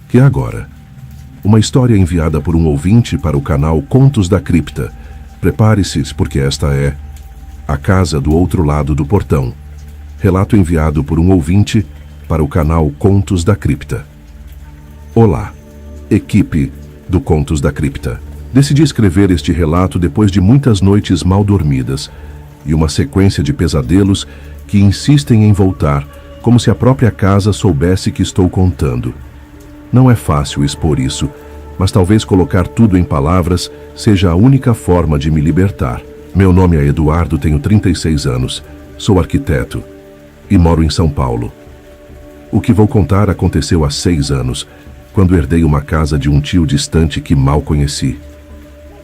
que é agora. Uma história enviada por um ouvinte para o canal Contos da Cripta. Prepare-se, porque esta é A Casa do Outro Lado do Portão. Relato enviado por um ouvinte para o canal Contos da Cripta. Olá, equipe do Contos da Cripta. Decidi escrever este relato depois de muitas noites mal dormidas e uma sequência de pesadelos que insistem em voltar, como se a própria casa soubesse que estou contando. Não é fácil expor isso, mas talvez colocar tudo em palavras seja a única forma de me libertar. Meu nome é Eduardo, tenho 36 anos, sou arquiteto e moro em São Paulo. O que vou contar aconteceu há 6 anos, quando herdei uma casa de um tio distante que mal conheci.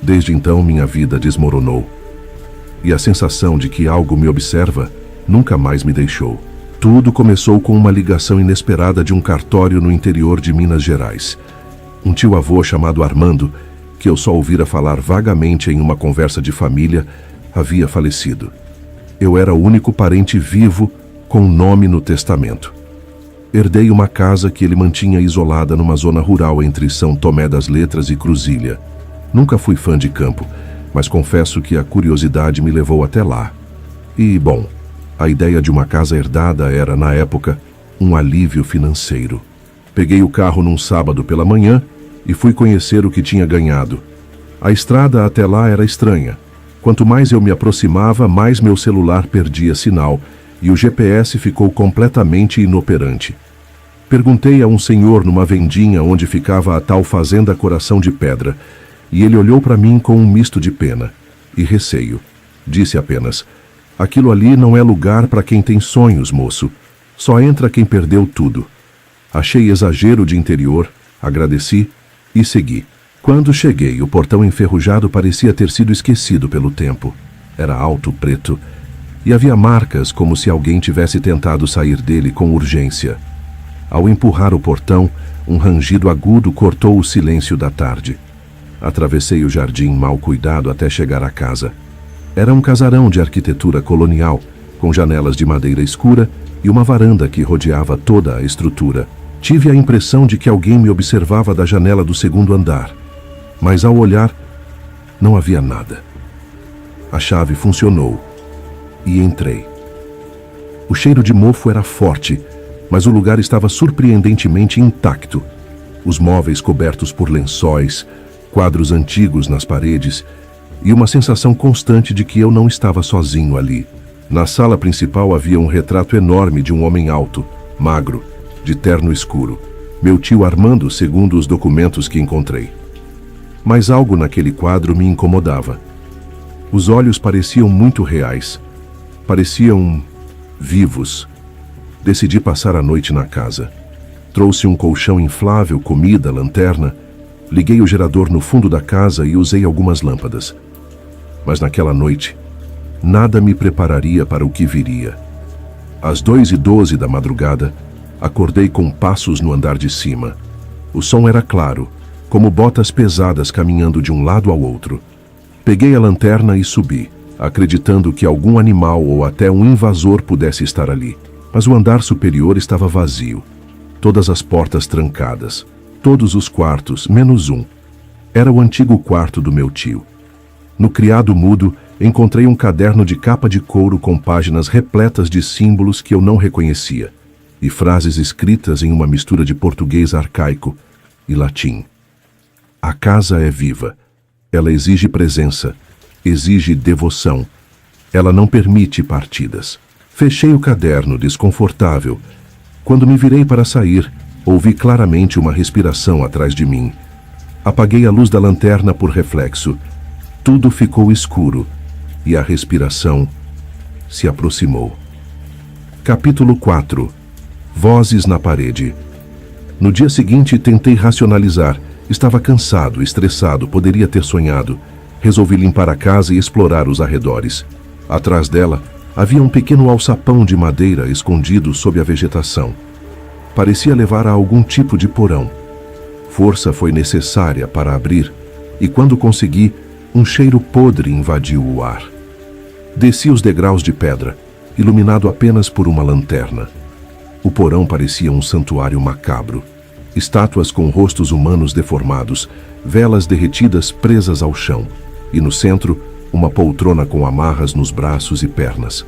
Desde então minha vida desmoronou, e a sensação de que algo me observa nunca mais me deixou. Tudo começou com uma ligação inesperada de um cartório no interior de Minas Gerais. Um tio-avô chamado Armando, que eu só ouvira falar vagamente em uma conversa de família, havia falecido. Eu era o único parente vivo com nome no testamento. Herdei uma casa que ele mantinha isolada numa zona rural entre São Tomé das Letras e Cruzília. Nunca fui fã de campo, mas confesso que a curiosidade me levou até lá. E, bom, a ideia de uma casa herdada era, na época, um alívio financeiro. Peguei o carro num sábado pela manhã e fui conhecer o que tinha ganhado. A estrada até lá era estranha. Quanto mais eu me aproximava, mais meu celular perdia sinal e o GPS ficou completamente inoperante. Perguntei a um senhor numa vendinha onde ficava a tal fazenda Coração de Pedra, e ele olhou para mim com um misto de pena e receio. Disse apenas: "Aquilo ali não é lugar para quem tem sonhos, moço. Só entra quem perdeu tudo." Achei exagero de interior, agradeci e segui. Quando cheguei, o portão enferrujado parecia ter sido esquecido pelo tempo. Era alto, preto, e havia marcas como se alguém tivesse tentado sair dele com urgência. Ao empurrar o portão, um rangido agudo cortou o silêncio da tarde. Atravessei o jardim mal cuidado até chegar à casa. Era um casarão de arquitetura colonial, com janelas de madeira escura e uma varanda que rodeava toda a estrutura. Tive a impressão de que alguém me observava da janela do segundo andar, mas ao olhar, não havia nada. A chave funcionou e entrei. O cheiro de mofo era forte, mas o lugar estava surpreendentemente intacto. Os móveis cobertos por lençóis, quadros antigos nas paredes e uma sensação constante de que eu não estava sozinho ali. Na sala principal havia um retrato enorme de um homem alto, magro, de terno escuro. Meu tio Armando, segundo os documentos que encontrei. Mas algo naquele quadro me incomodava. Os olhos pareciam muito reais. Pareciam vivos. Decidi passar a noite na casa. Trouxe um colchão inflável, comida, lanterna. Liguei o gerador no fundo da casa e usei algumas lâmpadas. Mas naquela noite, nada me prepararia para o que viria. Às 2h12 da madrugada, acordei com passos no andar de cima. O som era claro, como botas pesadas caminhando de um lado ao outro. Peguei a lanterna e subi, acreditando que algum animal ou até um invasor pudesse estar ali. Mas o andar superior estava vazio. Todas as portas trancadas. Todos os quartos, menos um. Era o antigo quarto do meu tio. No criado mudo, encontrei um caderno de capa de couro com páginas repletas de símbolos que eu não reconhecia, e frases escritas em uma mistura de português arcaico e latim. A casa é viva. Ela exige presença, exige devoção. Ela não permite partidas. Fechei o caderno, desconfortável. Quando me virei para sair, ouvi claramente uma respiração atrás de mim. Apaguei a luz da lanterna por reflexo. Tudo ficou escuro e a respiração se aproximou. Capítulo 4. Vozes na parede. No dia seguinte, tentei racionalizar. Estava cansado, estressado, poderia ter sonhado. Resolvi limpar a casa e explorar os arredores. Atrás dela, havia um pequeno alçapão de madeira escondido sob a vegetação. Parecia levar a algum tipo de porão. Força foi necessária para abrir, e quando consegui, um cheiro podre invadiu o ar. Desci os degraus de pedra, iluminado apenas por uma lanterna. O porão parecia um santuário macabro. Estátuas com rostos humanos deformados, velas derretidas presas ao chão, e no centro, uma poltrona com amarras nos braços e pernas.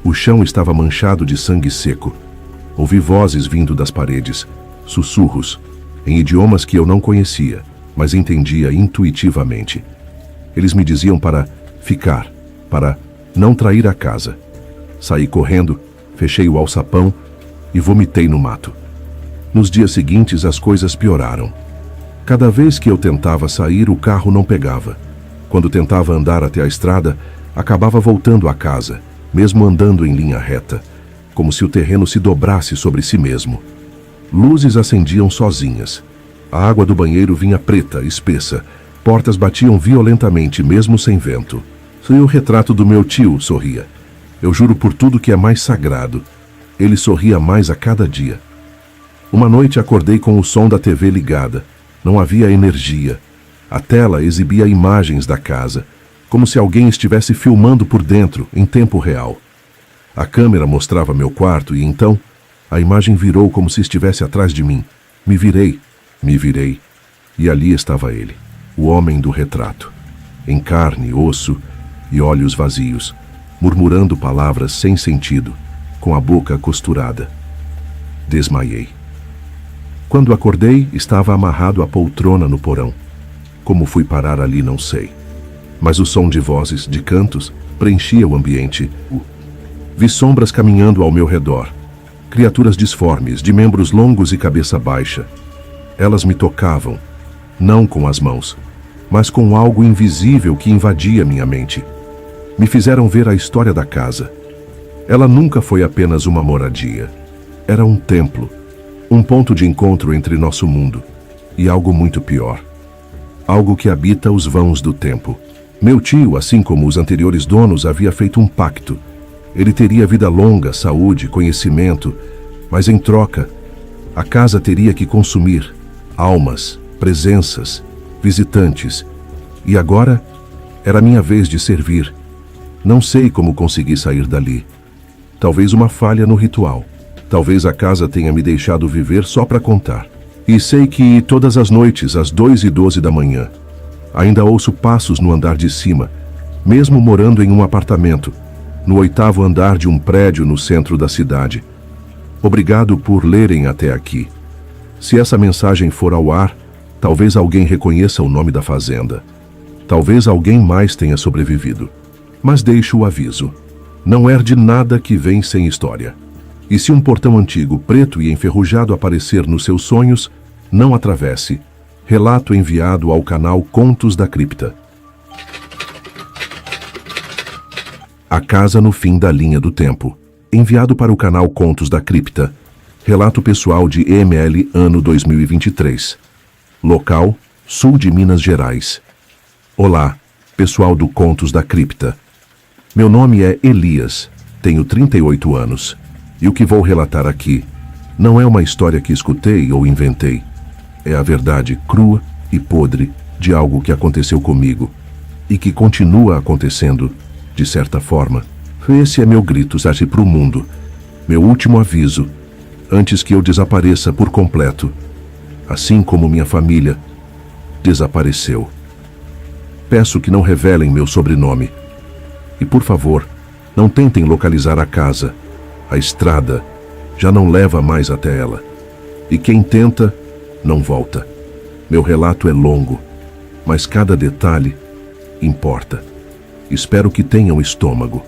O chão estava manchado de sangue seco. Ouvi vozes vindo das paredes, sussurros, em idiomas que eu não conhecia, mas entendia intuitivamente. Eles me diziam para ficar, para não trair a casa. Saí correndo, fechei o alçapão e vomitei no mato. Nos dias seguintes as coisas pioraram. Cada vez que eu tentava sair, o carro não pegava. Quando tentava andar até a estrada, acabava voltando à casa, mesmo andando em linha reta, como se o terreno se dobrasse sobre si mesmo. Luzes acendiam sozinhas. A água do banheiro vinha preta, espessa. Portas batiam violentamente, mesmo sem vento. Foi o retrato do meu tio, sorria. Eu juro por tudo que é mais sagrado. Ele sorria mais a cada dia. Uma noite acordei com o som da TV ligada. Não havia energia. A tela exibia imagens da casa, como se alguém estivesse filmando por dentro, em tempo real. A câmera mostrava meu quarto e então a imagem virou como se estivesse atrás de mim. Me virei, e ali estava ele, o homem do retrato, em carne, osso e olhos vazios, murmurando palavras sem sentido, com a boca costurada. Desmaiei. Quando acordei, estava amarrado à poltrona no porão. Como fui parar ali, não sei. Mas o som de vozes, de cantos, preenchia o ambiente. Vi sombras caminhando ao meu redor. Criaturas disformes, de membros longos e cabeça baixa. Elas me tocavam, não com as mãos, mas com algo invisível que invadia minha mente. Me fizeram ver a história da casa. Ela nunca foi apenas uma moradia. Era um templo, um ponto de encontro entre nosso mundo e algo muito pior. Algo que habita os vãos do tempo. Meu tio, assim como os anteriores donos, havia feito um pacto. Ele teria vida longa, saúde, conhecimento, mas em troca, a casa teria que consumir almas, presenças, visitantes. E agora era minha vez de servir. Não sei como consegui sair dali. Talvez uma falha no ritual. Talvez a casa tenha me deixado viver só para contar. E sei que todas as noites, às 2:12 da manhã, ainda ouço passos no andar de cima, mesmo morando em um apartamento, no 8º andar de um prédio no centro da cidade. Obrigado por lerem até aqui. Se essa mensagem for ao ar, talvez alguém reconheça o nome da fazenda. Talvez alguém mais tenha sobrevivido. Mas deixo o aviso. Não herde nada que vem sem história. E se um portão antigo, preto e enferrujado aparecer nos seus sonhos, não atravesse. Relato enviado ao canal Contos da Cripta. A casa no fim da linha do tempo. Enviado para o canal Contos da Cripta. Relato pessoal de EML, ano 2023. Local: sul de Minas Gerais. Olá, pessoal do Contos da Cripta. Meu nome é Elias, tenho 38 anos. E o que vou relatar aqui não é uma história que escutei ou inventei. É a verdade crua e podre de algo que aconteceu comigo e que continua acontecendo, de certa forma. Esse é meu grito para o mundo, meu último aviso, antes que eu desapareça por completo, assim como minha família desapareceu. Peço que não revelem meu sobrenome. E, por favor, não tentem localizar a casa. A estrada já não leva mais até ela. E quem tenta, não volta. Meu relato é longo, mas cada detalhe importa. Espero que tenham estômago.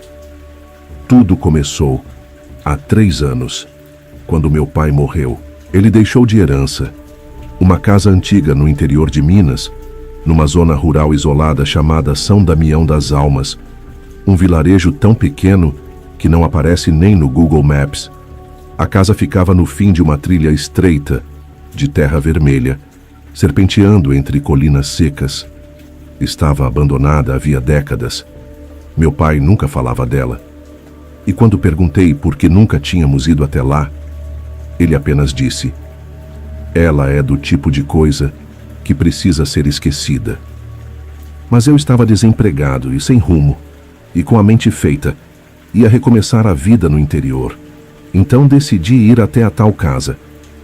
Tudo começou há 3 anos, quando meu pai morreu. Ele deixou de herança uma casa antiga no interior de Minas, numa zona rural isolada chamada São Damião das Almas, um vilarejo tão pequeno que não aparece nem no Google Maps. A casa ficava no fim de uma trilha estreita, de terra vermelha, serpenteando entre colinas secas. Estava abandonada havia décadas. Meu pai nunca falava dela. E quando perguntei por que nunca tínhamos ido até lá, ele apenas disse: ela é do tipo de coisa que precisa ser esquecida. Mas eu estava desempregado e sem rumo, e com a mente feita. Ia recomeçar a vida no interior. Então decidi ir até a tal casa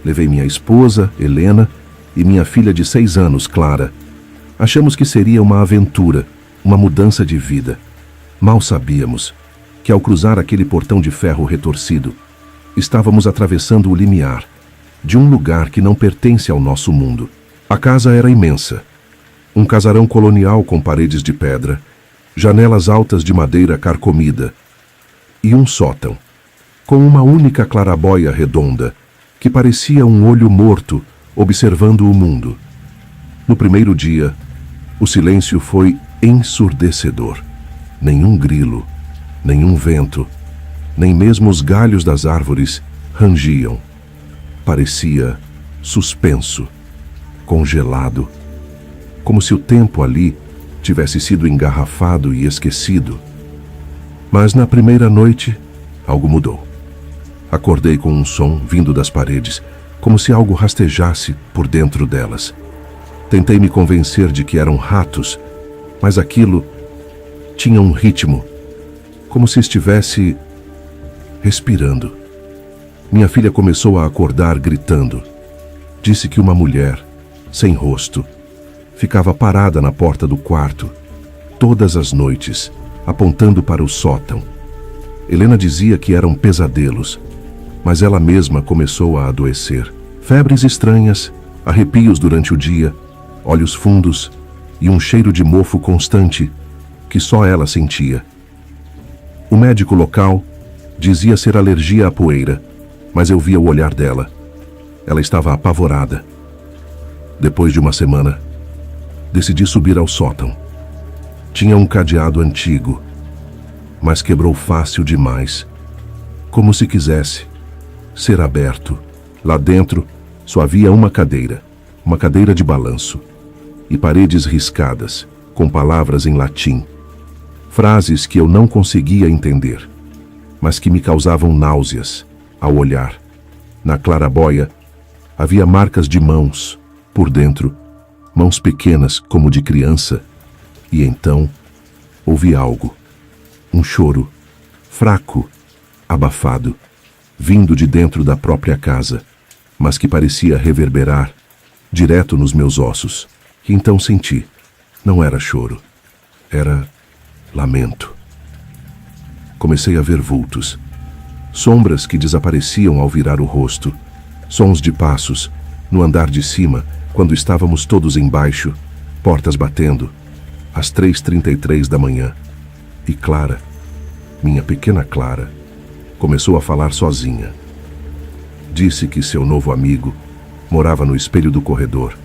Levei minha esposa, Helena, e minha filha de 6 anos, Clara. Achamos que seria uma aventura, uma mudança de vida. Mal sabíamos que, ao cruzar aquele portão de ferro retorcido, estávamos atravessando o limiar de um lugar que não pertence ao nosso mundo. A casa era imensa. Um casarão colonial com paredes de pedra, janelas altas de madeira carcomida e um sótão, com uma única clarabóia redonda, que parecia um olho morto observando o mundo. No primeiro dia, o silêncio foi ensurdecedor. Nenhum grilo, nenhum vento, nem mesmo os galhos das árvores rangiam. Parecia suspenso, congelado, como se o tempo ali tivesse sido engarrafado e esquecido. Mas na primeira noite, algo mudou. Acordei com um som vindo das paredes, como se algo rastejasse por dentro delas. Tentei me convencer de que eram ratos, mas aquilo tinha um ritmo, como se estivesse respirando. Minha filha começou a acordar gritando. Disse que uma mulher, sem rosto, ficava parada na porta do quarto, todas as noites, apontando para o sótão. Helena dizia que eram pesadelos, mas ela mesma começou a adoecer. Febres estranhas, arrepios durante o dia, olhos fundos e um cheiro de mofo constante que só ela sentia. O médico local dizia ser alergia à poeira, mas eu via o olhar dela. Ela estava apavorada. Depois de uma semana, decidi subir ao sótão. Tinha um cadeado antigo, mas quebrou fácil demais, como se quisesse ser aberto. Lá dentro só havia uma cadeira de balanço, e paredes riscadas, com palavras em latim. Frases que eu não conseguia entender, mas que me causavam náuseas ao olhar. Na clarabóia havia marcas de mãos, por dentro, mãos pequenas como de criança, e então ouvi algo. Um choro, fraco, abafado, vindo de dentro da própria casa, mas que parecia reverberar direto nos meus ossos. E então senti. Não era choro, era lamento. Comecei a ver vultos, sombras que desapareciam ao virar o rosto, sons de passos no andar de cima quando estávamos todos embaixo, portas batendo, às 3h33 da manhã. E Clara, minha pequena Clara, começou a falar sozinha. Disse que seu novo amigo morava no espelho do corredor,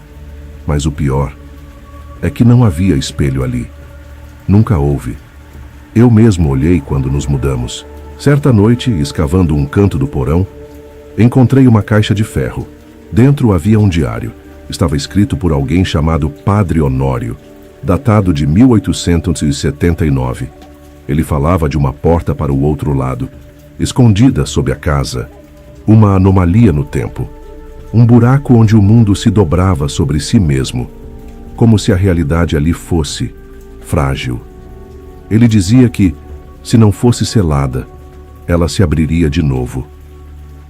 mas o pior é que não havia espelho ali. Nunca houve. Eu mesmo olhei quando nos mudamos. Certa noite, escavando um canto do porão, encontrei uma caixa de ferro. Dentro havia um diário. Estava escrito por alguém chamado Padre Honório, datado de 1879. Ele falava de uma porta para o outro lado, escondida sob a casa, uma anomalia no tempo, um buraco onde o mundo se dobrava sobre si mesmo, como se a realidade ali fosse frágil. Ele dizia que, se não fosse selada, ela se abriria de novo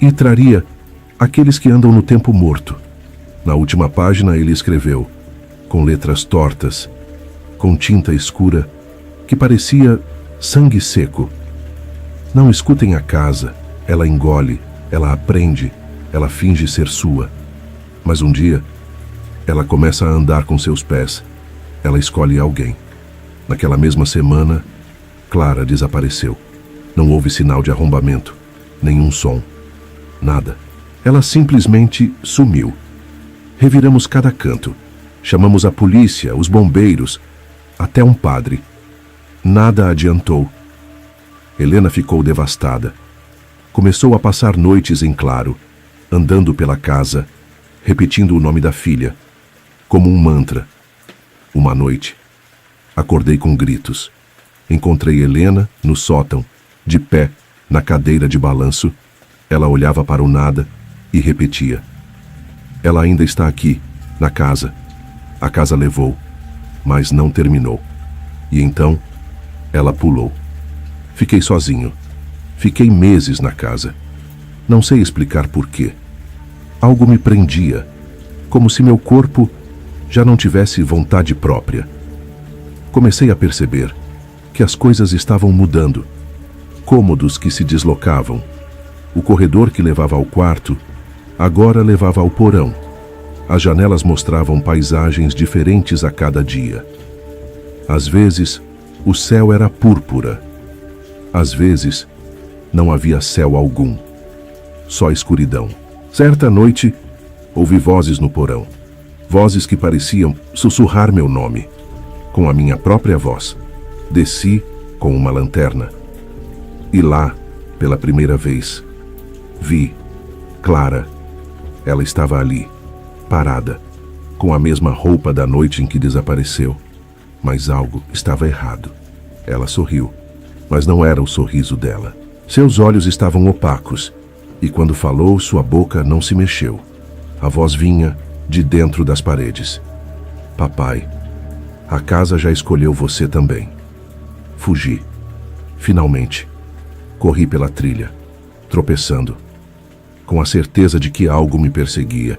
e traria aqueles que andam no tempo morto. Na última página ele escreveu, com letras tortas, com tinta escura, que parecia sangue seco: não escutem a casa, ela engole, ela aprende, ela finge ser sua. Mas um dia, ela começa a andar com seus pés, ela escolhe alguém. Naquela mesma semana, Clara desapareceu. Não houve sinal de arrombamento, nenhum som, nada. Ela simplesmente sumiu. Reviramos cada canto. Chamamos a polícia, os bombeiros, até um padre. Nada adiantou. Helena ficou devastada. Começou a passar noites em claro, andando pela casa, repetindo o nome da filha, como um mantra. Uma noite, acordei com gritos. Encontrei Helena no sótão, de pé, na cadeira de balanço. Ela olhava para o nada e repetia: ela ainda está aqui, na casa. A casa levou, mas não terminou. E então, ela pulou. Fiquei sozinho. Fiquei meses na casa. Não sei explicar por quê. Algo me prendia, como se meu corpo já não tivesse vontade própria. Comecei a perceber que as coisas estavam mudando. Cômodos que se deslocavam. O corredor que levava ao quarto agora levava ao porão. As janelas mostravam paisagens diferentes a cada dia. Às vezes, o céu era púrpura. Às vezes, não havia céu algum. Só escuridão. Certa noite, ouvi vozes no porão. Vozes que pareciam sussurrar meu nome. Com a minha própria voz, desci com uma lanterna. E lá, pela primeira vez, vi Clara. Ela estava ali, parada, com a mesma roupa da noite em que desapareceu. Mas algo estava errado. Ela sorriu, mas não era o sorriso dela. Seus olhos estavam opacos, e quando falou, sua boca não se mexeu. A voz vinha de dentro das paredes. Papai, a casa já escolheu você também. Fugi. Finalmente. Corri pela trilha, tropeçando, com a certeza de que algo me perseguia.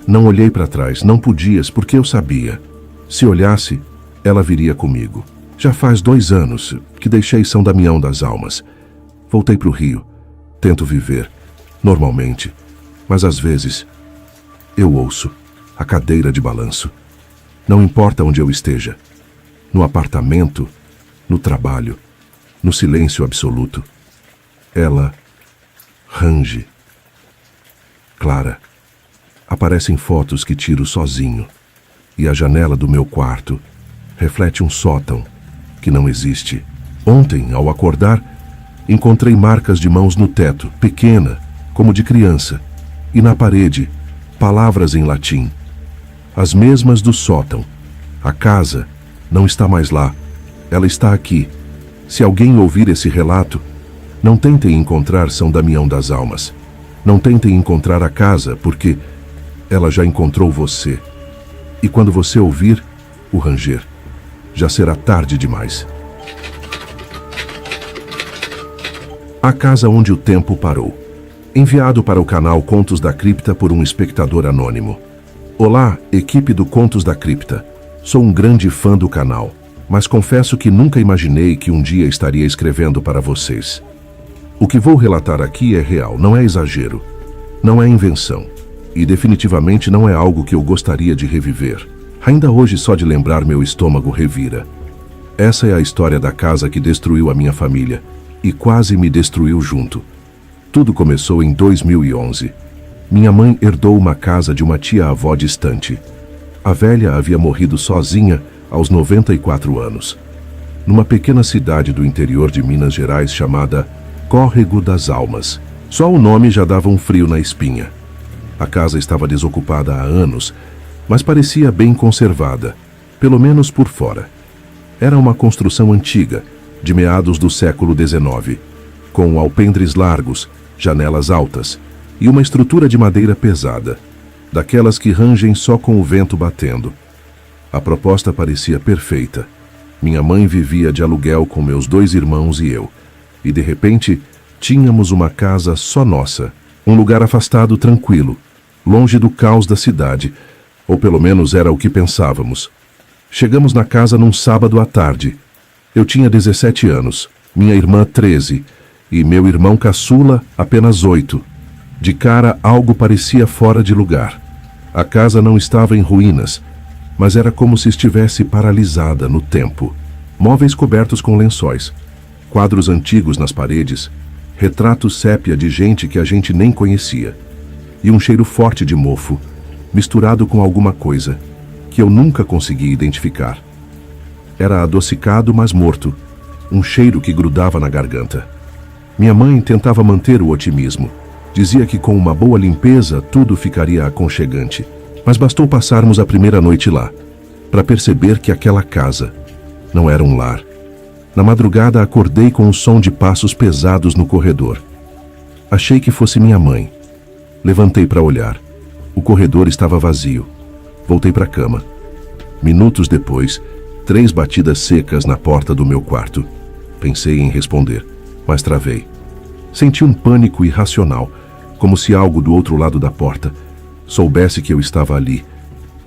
Não olhei para trás, não podias, porque eu sabia. Se olhasse, ela viria comigo. Já faz 2 anos que deixei São Damião das Almas. Voltei para o Rio. Tento viver, normalmente, mas às vezes eu ouço a cadeira de balanço. Não importa onde eu esteja, no apartamento, no trabalho, no silêncio absoluto. Ela range. Clara. Aparecem fotos que tiro sozinho, e a janela do meu quarto reflete um sótão que não existe. Ontem, ao acordar, encontrei marcas de mãos no teto, pequena, como de criança, e na parede, palavras em latim. As mesmas do sótão. A casa não está mais lá. Ela está aqui. Se alguém ouvir esse relato, não tentem encontrar São Damião das Almas. Não tentem encontrar a casa, porque ela já encontrou você. E quando você ouvir o ranger, já será tarde demais. A casa onde o tempo parou. Enviado para o canal Contos da Cripta por um espectador anônimo. Olá, equipe do Contos da Cripta. Sou um grande fã do canal, mas confesso que nunca imaginei que um dia estaria escrevendo para vocês. O que vou relatar aqui é real, não é exagero, não é invenção, e definitivamente não é algo que eu gostaria de reviver. Ainda hoje, só de lembrar, meu estômago revira. Essa é a história da casa que destruiu a minha família e quase me destruiu junto. Tudo começou em 2011. Minha mãe herdou uma casa de uma tia-avó distante. A velha havia morrido sozinha aos 94 anos, numa pequena cidade do interior de Minas Gerais chamada Córrego das Almas. Só o nome já dava um frio na espinha. A casa estava desocupada há anos, mas parecia bem conservada, pelo menos por fora. Era uma construção antiga, de meados do século XIX, com alpendres largos, janelas altas e uma estrutura de madeira pesada, daquelas que rangem só com o vento batendo. A proposta parecia perfeita. Minha mãe vivia de aluguel com meus 2 irmãos e eu, e de repente tínhamos uma casa só nossa, um lugar afastado, tranquilo, longe do caos da cidade, ou pelo menos era o que pensávamos. Chegamos na casa num sábado à tarde. Eu tinha 17 anos, minha irmã 13, e meu irmão caçula apenas 8. De cara, algo parecia fora de lugar. A casa não estava em ruínas, mas era como se estivesse paralisada no tempo. Móveis cobertos com lençóis, quadros antigos nas paredes, retratos sépia de gente que a gente nem conhecia, e um cheiro forte de mofo, misturado com alguma coisa que eu nunca consegui identificar. Era adocicado, mas morto, um cheiro que grudava na garganta. Minha mãe tentava manter o otimismo. Dizia que com uma boa limpeza tudo ficaria aconchegante, mas bastou passarmos a primeira noite lá para perceber que aquela casa não era um lar. Na madrugada acordei com o som de passos pesados no corredor. Achei que fosse minha mãe. Levantei para olhar. O corredor estava vazio. Voltei para a cama. Minutos depois, 3 batidas secas na porta do meu quarto. Pensei em responder, mas travei. Senti um pânico irracional, como se algo do outro lado da porta soubesse que eu estava ali,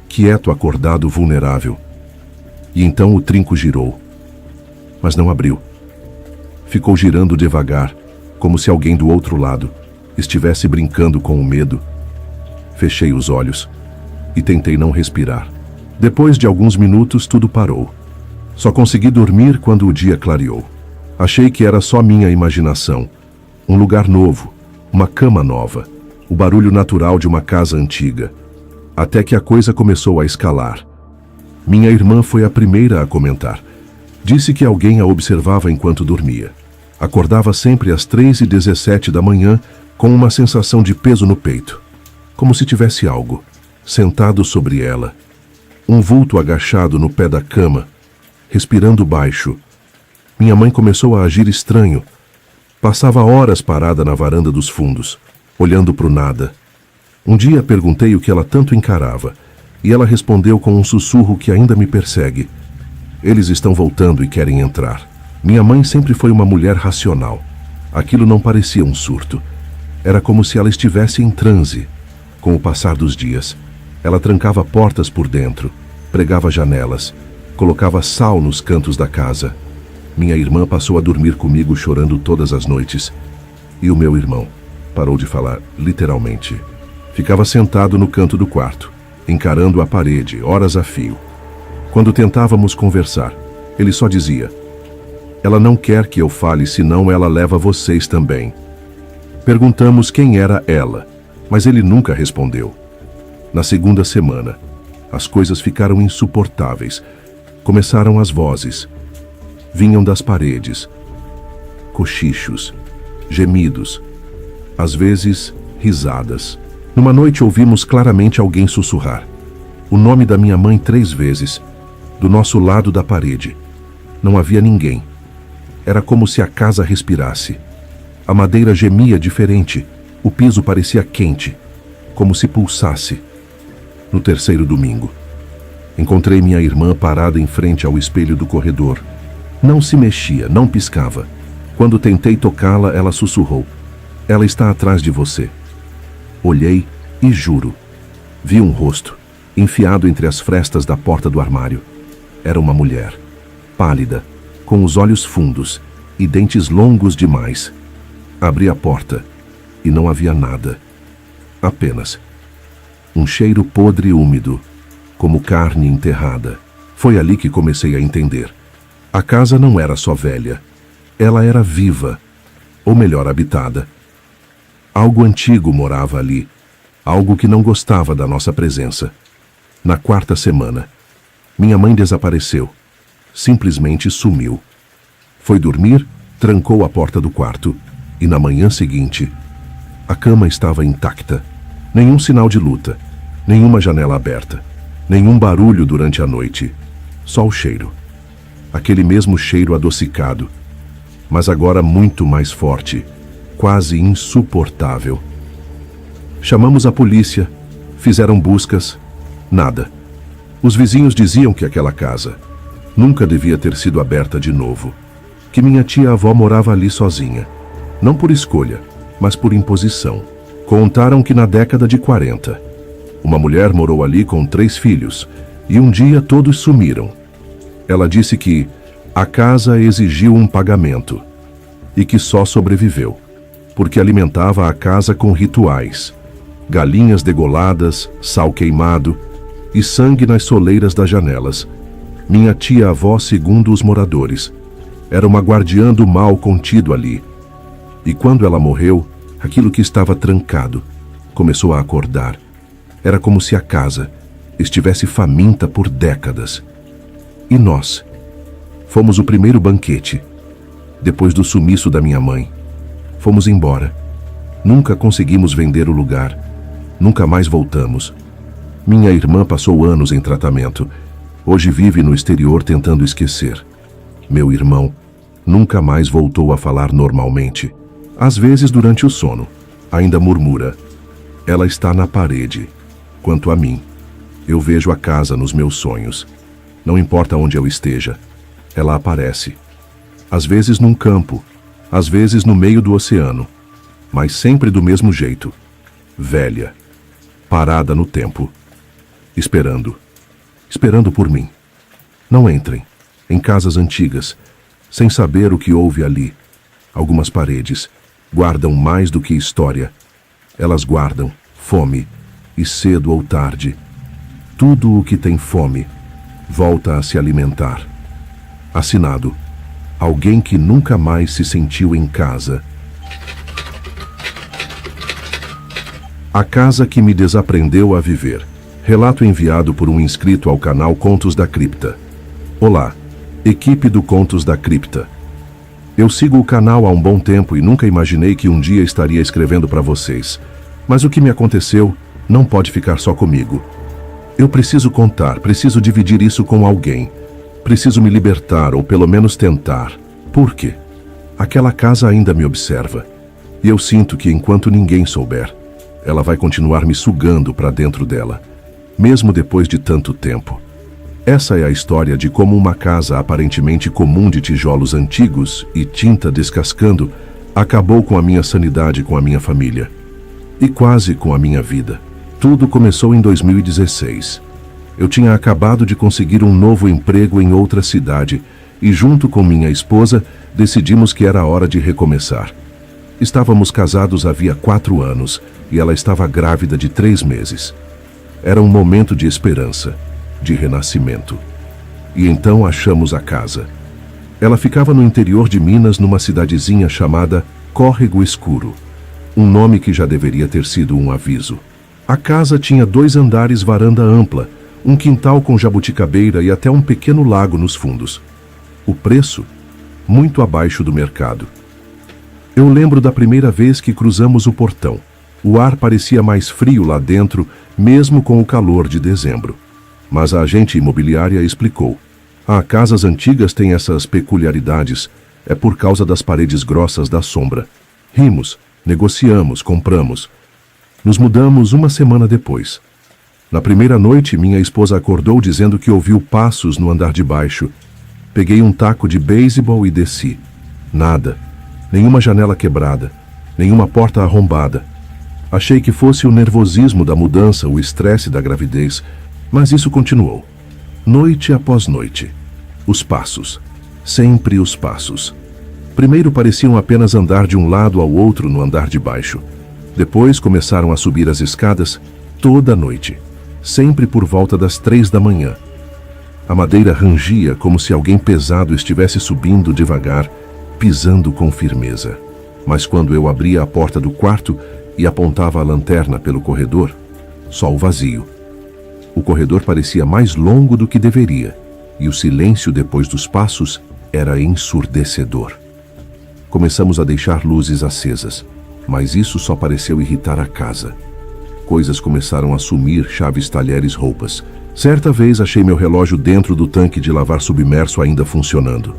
quieto, acordado, vulnerável. E então o trinco girou, mas não abriu. Ficou girando devagar, como se alguém do outro lado estivesse brincando com o medo. Fechei os olhos e tentei não respirar. Depois de alguns minutos, tudo parou. Só consegui dormir quando o dia clareou. Achei que era só minha imaginação. Um lugar novo, uma cama nova, o barulho natural de uma casa antiga. Até que a coisa começou a escalar. Minha irmã foi a primeira a comentar. Disse que alguém a observava enquanto dormia. Acordava sempre às 3h17 da manhã com uma sensação de peso no peito, como se tivesse algo sentado sobre ela. Um vulto agachado no pé da cama, respirando baixo. Minha mãe começou a agir estranho. Passava horas parada na varanda dos fundos, olhando para o nada. Um dia perguntei o que ela tanto encarava, e ela respondeu com um sussurro que ainda me persegue. Eles estão voltando e querem entrar. Minha mãe sempre foi uma mulher racional. Aquilo não parecia um surto. Era como se ela estivesse em transe. Com o passar dos dias, ela trancava portas por dentro, pregava janelas, colocava sal nos cantos da casa. Minha irmã passou a dormir comigo chorando todas as noites. E o meu irmão parou de falar, literalmente. Ficava sentado no canto do quarto, encarando a parede, horas a fio. Quando tentávamos conversar, ele só dizia: "Ela não quer que eu fale, senão ela leva vocês também." Perguntamos quem era ela, mas ele nunca respondeu. Na segunda semana, as coisas ficaram insuportáveis. Começaram as vozes. Vinham das paredes. Cochichos, gemidos, às vezes risadas. Numa noite ouvimos claramente alguém sussurrar o nome da minha mãe 3 vezes, do nosso lado da parede. Não havia ninguém. Era como se a casa respirasse. A madeira gemia diferente, o piso parecia quente, como se pulsasse. No terceiro domingo, encontrei minha irmã parada em frente ao espelho do corredor. Não se mexia, não piscava. Quando tentei tocá-la, ela sussurrou: "Ela está atrás de você." Olhei e juro, vi um rosto, enfiado entre as frestas da porta do armário. Era uma mulher, pálida, com os olhos fundos e dentes longos demais. Abri a porta e não havia nada. Apenas um cheiro podre e úmido, como carne enterrada. Foi ali que comecei a entender. A casa não era só velha. Ela era viva, ou melhor, habitada. Algo antigo morava ali, algo que não gostava da nossa presença. Na 4ª semana, minha mãe desapareceu. Simplesmente sumiu. Foi dormir, trancou a porta do quarto, e na manhã seguinte, a cama estava intacta. Nenhum sinal de luta, nenhuma janela aberta, nenhum barulho durante a noite. Só o cheiro. Aquele mesmo cheiro adocicado, mas agora muito mais forte, quase insuportável. Chamamos a polícia, fizeram buscas, nada. Os vizinhos diziam que aquela casa nunca devia ter sido aberta de novo, que minha tia-avó morava ali sozinha, não por escolha, mas por imposição. Contaram que na década de 40, uma mulher morou ali com 3 filhos, e um dia todos sumiram. Ela disse que a casa exigiu um pagamento, e que só sobreviveu porque alimentava a casa com rituais: galinhas degoladas, sal queimado e sangue nas soleiras das janelas. Minha tia-avó, segundo os moradores, era uma guardiã do mal contido ali. E quando ela morreu, aquilo que estava trancado começou a acordar. Era como se a casa estivesse faminta por décadas. E nós fomos o primeiro banquete. Depois do sumiço da minha mãe, fomos embora. Nunca conseguimos vender o lugar. Nunca mais voltamos. Minha irmã passou anos em tratamento. Hoje vive no exterior tentando esquecer. Meu irmão nunca mais voltou a falar normalmente. Às vezes, durante o sono, ainda murmura: "Ela está na parede." Quanto a mim, eu vejo a casa nos meus sonhos. Não importa onde eu esteja, ela aparece. Às vezes num campo, às vezes no meio do oceano, mas sempre do mesmo jeito: velha, parada no tempo, esperando por mim. Não entrem, em casas antigas, sem saber o que houve ali. Algumas paredes guardam mais do que história. Elas guardam fome, e cedo ou tarde, tudo o que tem fome volta a se alimentar. Assinado, alguém que nunca mais se sentiu em casa. A casa que me desaprendeu a viver. Relato enviado por um inscrito ao canal Contos da Cripta. Olá, equipe do Contos da Cripta. Eu sigo o canal há um bom tempo e nunca imaginei que um dia estaria escrevendo para vocês. Mas o que me aconteceu não pode ficar só comigo. Eu preciso contar, preciso dividir isso com alguém. Preciso me libertar, ou pelo menos tentar. Por quê? Aquela casa ainda me observa. E eu sinto que enquanto ninguém souber, ela vai continuar me sugando para dentro dela, mesmo depois de tanto tempo. Essa é a história de como uma casa aparentemente comum de tijolos antigos e tinta descascando acabou com a minha sanidade, com a minha família. E quase com a minha vida. Tudo começou em 2016. Eu tinha acabado de conseguir um novo emprego em outra cidade e, junto com minha esposa, decidimos que era hora de recomeçar. Estávamos casados havia 4 anos e ela estava grávida de 3 meses. Era um momento de esperança, de renascimento. E então achamos a casa. Ela ficava no interior de Minas, numa cidadezinha chamada Córrego Escuro, um nome que já deveria ter sido um aviso. A casa tinha 2 andares, varanda ampla, um quintal com jabuticabeira e até um pequeno lago nos fundos. O preço? Muito abaixo do mercado. Eu lembro da primeira vez que cruzamos o portão. O ar parecia mais frio lá dentro, mesmo com o calor de dezembro. Mas a agente imobiliária explicou. Casas antigas têm essas peculiaridades. É por causa das paredes grossas da sombra. Rimos, negociamos, compramos. Nos mudamos uma semana depois. Na primeira noite, minha esposa acordou dizendo que ouviu passos no andar de baixo. Peguei um taco de beisebol e desci. Nada. Nenhuma janela quebrada. Nenhuma porta arrombada. Achei que fosse o nervosismo da mudança, o estresse da gravidez. Mas isso continuou. Noite após noite. Os passos. Sempre os passos. Primeiro pareciam apenas andar de um lado ao outro no andar de baixo. Depois começaram a subir as escadas toda noite. Sempre por volta das 3 da manhã. A madeira rangia como se alguém pesado estivesse subindo devagar, pisando com firmeza. Mas quando eu abria a porta do quarto e apontava a lanterna pelo corredor, só o vazio. O corredor parecia mais longo do que deveria, e o silêncio depois dos passos era ensurdecedor. Começamos a deixar luzes acesas, mas isso só pareceu irritar a casa. Coisas começaram a sumir, chaves, talheres, roupas. Certa vez achei meu relógio dentro do tanque de lavar submerso ainda funcionando.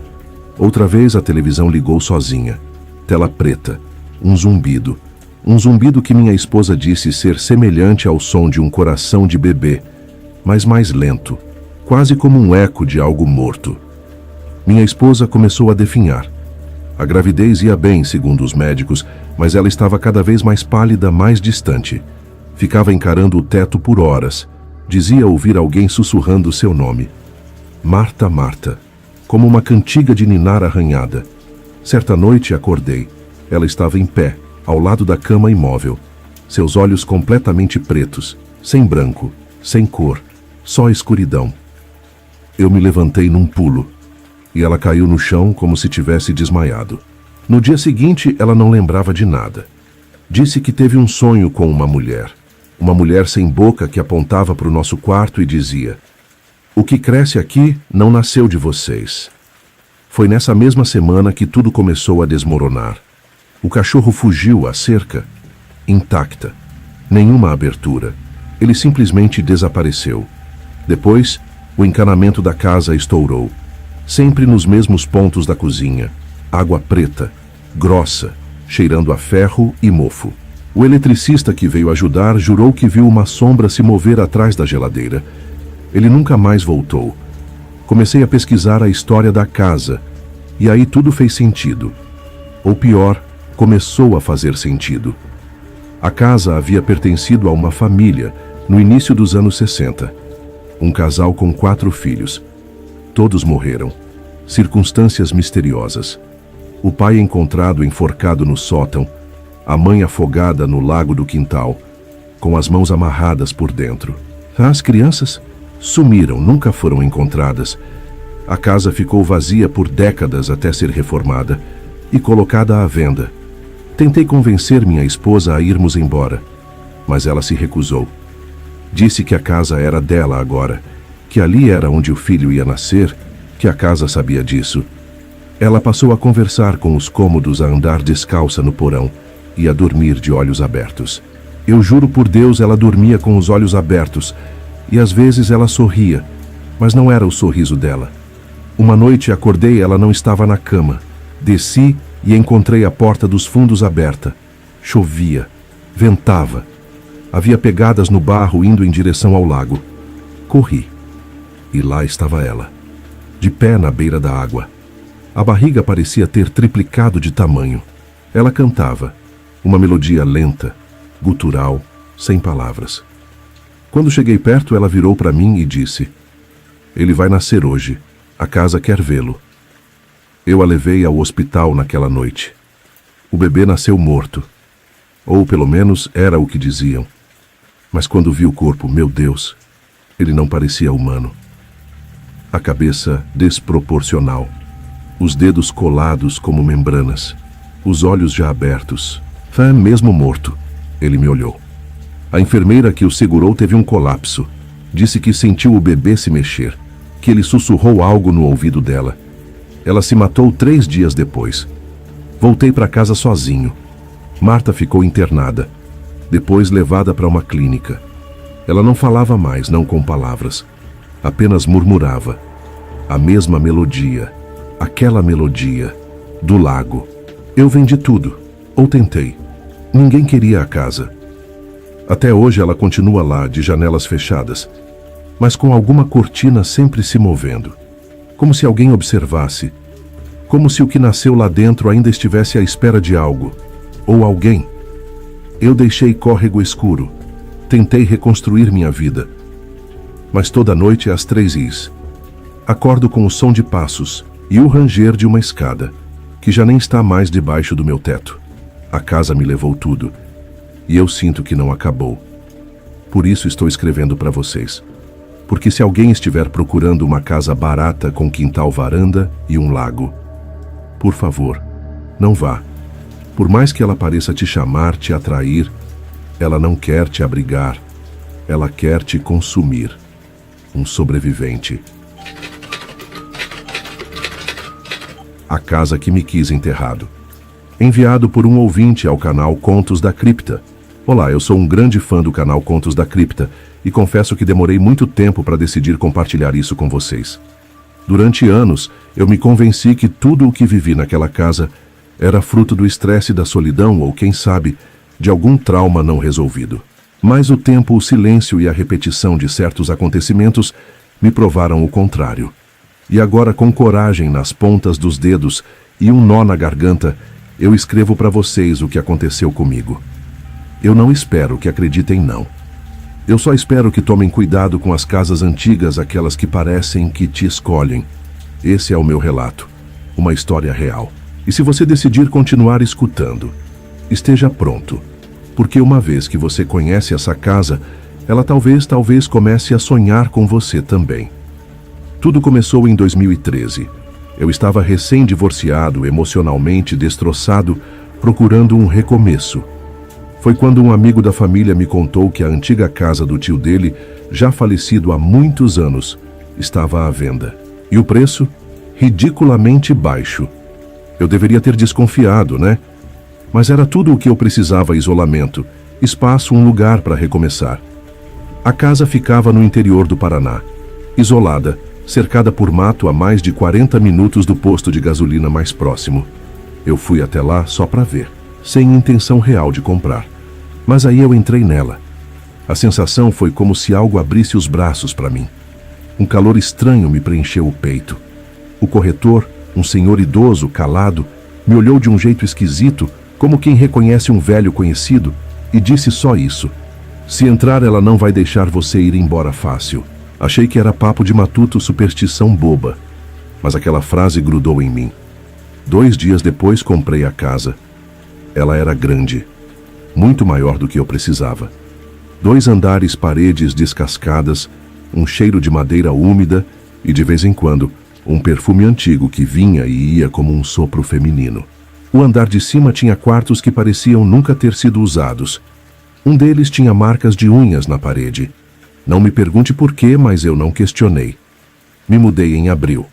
Outra vez a televisão ligou sozinha. Tela preta. Um zumbido. Um zumbido que minha esposa disse ser semelhante ao som de um coração de bebê, mas mais lento, quase como um eco de algo morto. Minha esposa começou a definhar. A gravidez ia bem, segundo os médicos, mas ela estava cada vez mais pálida, mais distante. Ficava encarando o teto por horas. Dizia ouvir alguém sussurrando seu nome. Marta, Marta, como uma cantiga de ninar arranhada. Certa noite acordei. Ela estava em pé, ao lado da cama imóvel. Seus olhos completamente pretos, sem branco, sem cor, só escuridão. Eu me levantei num pulo, e ela caiu no chão como se tivesse desmaiado. No dia seguinte, ela não lembrava de nada. Disse que teve um sonho com uma mulher sem boca que apontava para o nosso quarto e dizia: "O que cresce aqui não nasceu de vocês." Foi nessa mesma semana que tudo começou a desmoronar. O cachorro fugiu à cerca, intacta, nenhuma abertura. Ele simplesmente desapareceu. Depois, o encanamento da casa estourou, sempre nos mesmos pontos da cozinha. Água preta, grossa, cheirando a ferro e mofo. O eletricista que veio ajudar jurou que viu uma sombra se mover atrás da geladeira. Ele nunca mais voltou. Comecei a pesquisar a história da casa, e aí tudo fez sentido. Ou pior, começou a fazer sentido. A casa havia pertencido a uma família no início dos anos 60. Um casal com 4 filhos. Todos morreram. Circunstâncias misteriosas. O pai encontrado enforcado no sótão, a mãe afogada no lago do quintal, com as mãos amarradas por dentro. As crianças sumiram, nunca foram encontradas. A casa ficou vazia por décadas até ser reformada e colocada à venda. Tentei convencer minha esposa a irmos embora, mas ela se recusou. Disse que a casa era dela agora, que ali era onde o filho ia nascer, que a casa sabia disso. Ela passou a conversar com os cômodos, a andar descalça no porão e a dormir de olhos abertos. Eu juro por Deus, ela dormia com os olhos abertos e às vezes ela sorria, mas não era o sorriso dela. Uma noite acordei, ela não estava na cama. Desci e encontrei a porta dos fundos aberta. Chovia, ventava. Havia pegadas no barro indo em direção ao lago. Corri. E lá estava ela, de pé na beira da água. A barriga parecia ter triplicado de tamanho. Ela cantava, uma melodia lenta, gutural, sem palavras. Quando cheguei perto, ela virou para mim e disse: "Ele vai nascer hoje. A casa quer vê-lo." Eu a levei ao hospital naquela noite. O bebê nasceu morto. Ou pelo menos era o que diziam. Mas quando vi o corpo, meu Deus, ele não parecia humano. A cabeça desproporcional. Os dedos colados como membranas. Os olhos já abertos. Mesmo morto. Ele me olhou. A enfermeira que o segurou teve um colapso. Disse que sentiu o bebê se mexer, que ele sussurrou algo no ouvido dela. Ela se matou 3 dias depois. Voltei para casa sozinho. Marta ficou internada, depois levada para uma clínica. Ela não falava mais, não com palavras. Apenas murmurava. A mesma melodia, aquela melodia, do lago. Eu vendi tudo, ou tentei. Ninguém queria a casa. Até hoje ela continua lá, de janelas fechadas, mas com alguma cortina sempre se movendo. Como se alguém observasse. Como se o que nasceu lá dentro ainda estivesse à espera de algo. Ou alguém. Eu deixei córrego escuro. Tentei reconstruir minha vida. Mas toda noite às 3h, acordo com o som de passos e o ranger de uma escada, que já nem está mais debaixo do meu teto. A casa me levou tudo. E eu sinto que não acabou. Por isso estou escrevendo para vocês. Porque se alguém estiver procurando uma casa barata com quintal, varanda e um lago, por favor, não vá. Por mais que ela pareça te chamar, te atrair, ela não quer te abrigar. Ela quer te consumir. Um sobrevivente. A casa que me quis enterrado. Enviado por um ouvinte ao canal Contos da Cripta. Olá, eu sou um grande fã do canal Contos da Cripta e confesso que demorei muito tempo para decidir compartilhar isso com vocês. Durante anos, eu me convenci que tudo o que vivi naquela casa era fruto do estresse da solidão ou, quem sabe, de algum trauma não resolvido. Mas o tempo, o silêncio e a repetição de certos acontecimentos me provaram o contrário. E agora, com coragem nas pontas dos dedos e um nó na garganta, eu escrevo para vocês o que aconteceu comigo. Eu não espero que acreditem, não. Eu só espero que tomem cuidado com as casas antigas, aquelas que parecem que te escolhem. Esse é o meu relato, uma história real. E se você decidir continuar escutando, esteja pronto, porque uma vez que você conhece essa casa, ela talvez comece a sonhar com você também. Tudo começou em 2013. Eu estava recém-divorciado, emocionalmente destroçado, procurando um recomeço. Foi quando um amigo da família me contou que a antiga casa do tio dele, já falecido há muitos anos, estava à venda. E o preço? Ridiculamente baixo. Eu deveria ter desconfiado, né? Mas era tudo o que eu precisava: isolamento, espaço, um lugar para recomeçar. A casa ficava no interior do Paraná, isolada, cercada por mato a mais de 40 minutos do posto de gasolina mais próximo. Eu fui até lá só para ver, sem intenção real de comprar. Mas aí eu entrei nela. A sensação foi como se algo abrisse os braços para mim. Um calor estranho me preencheu o peito. O corretor, um senhor idoso, calado, me olhou de um jeito esquisito, como quem reconhece um velho conhecido, e disse só isso: se entrar, ela não vai deixar você ir embora fácil. Achei que era papo de matuto, superstição boba, mas aquela frase grudou em mim. 2 dias depois comprei a casa. Ela era grande, muito maior do que eu precisava. 2 andares, paredes descascadas, um cheiro de madeira úmida e, de vez em quando, um perfume antigo que vinha e ia como um sopro feminino. O andar de cima tinha quartos que pareciam nunca ter sido usados. Um deles tinha marcas de unhas na parede. Não me pergunte por quê, mas eu não questionei. Me mudei em abril.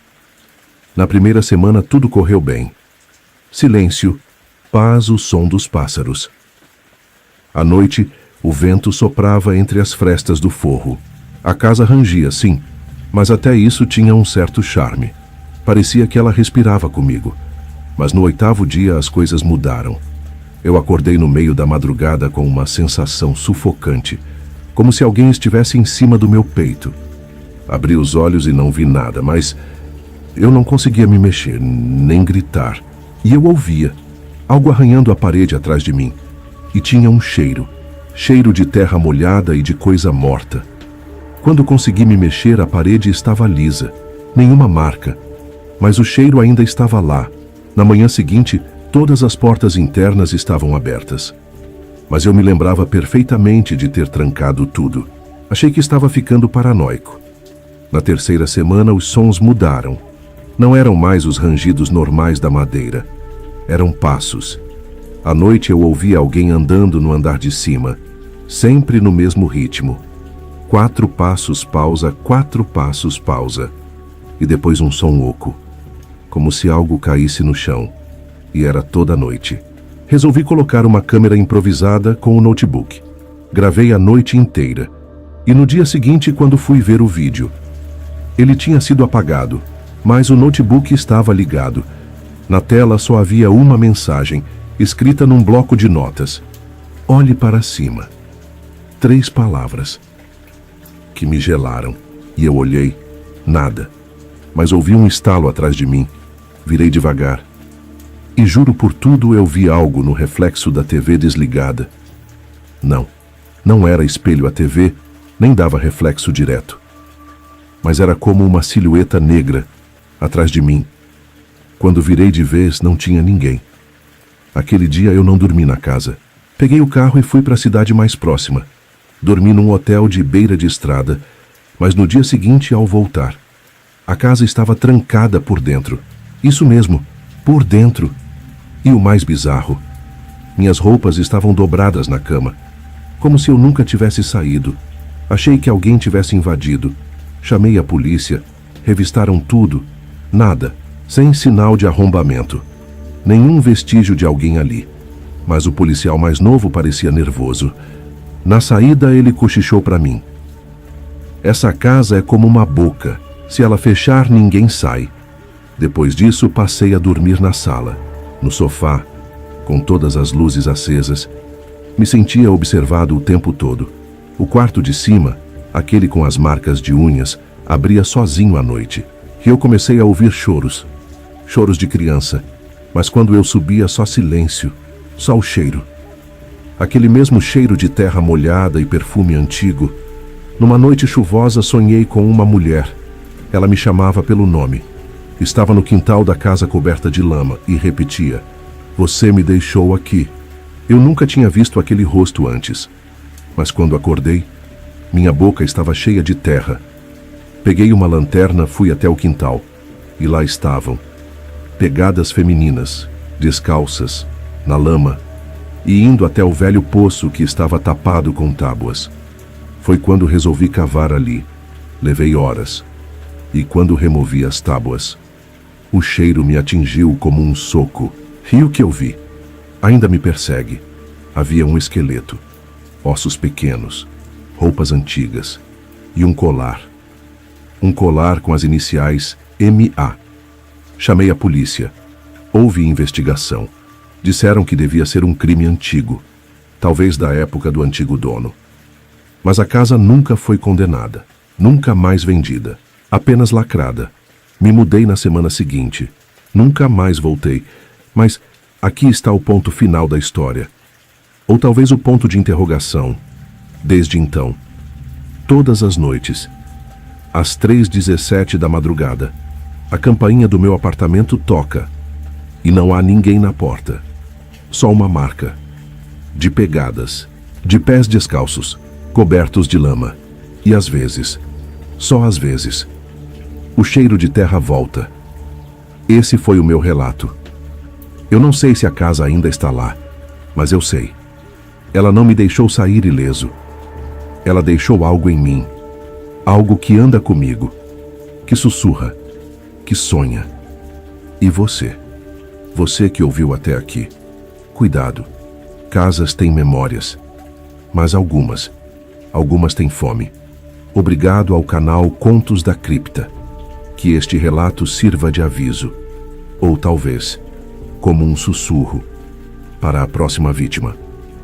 Na primeira semana tudo correu bem. Silêncio, paz, o som dos pássaros. À noite, o vento soprava entre as frestas do forro. A casa rangia, sim, mas até isso tinha um certo charme. Parecia que ela respirava comigo. Mas no 8º dia as coisas mudaram. Eu acordei no meio da madrugada com uma sensação sufocante, como se alguém estivesse em cima do meu peito. Abri os olhos e não vi nada, mas eu não conseguia me mexer, nem gritar. E eu ouvia algo arranhando a parede atrás de mim. E tinha um cheiro de terra molhada e de coisa morta. Quando consegui me mexer, a parede estava lisa, nenhuma marca, mas o cheiro ainda estava lá. Na manhã seguinte, todas as portas internas estavam abertas. Mas eu me lembrava perfeitamente de ter trancado tudo. Achei que estava ficando paranoico. Na 3ª semana, os sons mudaram. Não eram mais os rangidos normais da madeira. Eram passos. À noite eu ouvia alguém andando no andar de cima, sempre no mesmo ritmo. 4 passos, pausa, 4 passos, pausa. E depois um som oco, como se algo caísse no chão. E era toda noite. Resolvi colocar uma câmera improvisada com o notebook. Gravei a noite inteira. E no dia seguinte, quando fui ver o vídeo, ele tinha sido apagado, mas o notebook estava ligado. Na tela só havia uma mensagem, escrita num bloco de notas: olhe para cima. 3 palavras que me gelaram. E eu olhei, nada. Mas ouvi um estalo atrás de mim. Virei devagar. E juro por tudo, eu vi algo no reflexo da TV desligada. Não era espelho a TV, nem dava reflexo direto. Mas era como uma silhueta negra atrás de mim. Quando virei de vez, não tinha ninguém. Aquele dia eu não dormi na casa. Peguei o carro e fui para a cidade mais próxima. Dormi num hotel de beira de estrada, mas no dia seguinte, ao voltar, a casa estava trancada por dentro. Isso mesmo, por dentro. E o mais bizarro, minhas roupas estavam dobradas na cama, como se eu nunca tivesse saído. Achei que alguém tivesse invadido. Chamei a polícia, revistaram tudo. Nada, sem sinal de arrombamento. Nenhum vestígio de alguém ali. Mas o policial mais novo parecia nervoso. Na saída, ele cochichou para mim: essa casa é como uma boca. Se ela fechar, ninguém sai. Depois disso, passei a dormir na sala, no sofá, com todas as luzes acesas. Me sentia observado o tempo todo. O quarto de cima, aquele com as marcas de unhas, abria sozinho à noite. E eu comecei a ouvir choros. Choros de criança. Mas quando eu subia, só silêncio, só o cheiro. Aquele mesmo cheiro de terra molhada e perfume antigo. Numa noite chuvosa, sonhei com uma mulher. Ela me chamava pelo nome. Estava no quintal da casa coberta de lama e repetia: você me deixou aqui. Eu nunca tinha visto aquele rosto antes. Mas quando acordei, minha boca estava cheia de terra. Peguei uma lanterna, fui até o quintal. E lá estavam, pegadas femininas, descalças, na lama, e indo até o velho poço que estava tapado com tábuas. Foi quando resolvi cavar ali. Levei horas. E quando removi as tábuas, o cheiro me atingiu como um soco. E o que eu vi? Ainda me persegue. Havia um esqueleto, ossos pequenos, roupas antigas e um colar. Um colar com as iniciais MA. Chamei a polícia. Houve investigação. Disseram que devia ser um crime antigo, talvez da época do antigo dono. Mas a casa nunca foi condenada, nunca mais vendida, apenas lacrada. Me mudei na semana seguinte. Nunca mais voltei. Mas aqui está o ponto final da história. Ou talvez o ponto de interrogação. Desde então, todas as noites, às 3h17 da madrugada, a campainha do meu apartamento toca e não há ninguém na porta. Só uma marca de pegadas, de pés descalços, cobertos de lama. E às vezes, só às vezes, o cheiro de terra volta. Esse foi o meu relato. Eu não sei se a casa ainda está lá, mas eu sei. Ela não me deixou sair ileso. Ela deixou algo em mim, algo que anda comigo, que sussurra, que sonha. E você? Você que ouviu até aqui. Cuidado. Casas têm memórias, mas algumas têm fome. Obrigado ao canal Contos da Cripta. Que este relato sirva de aviso, ou talvez como um sussurro para a próxima vítima.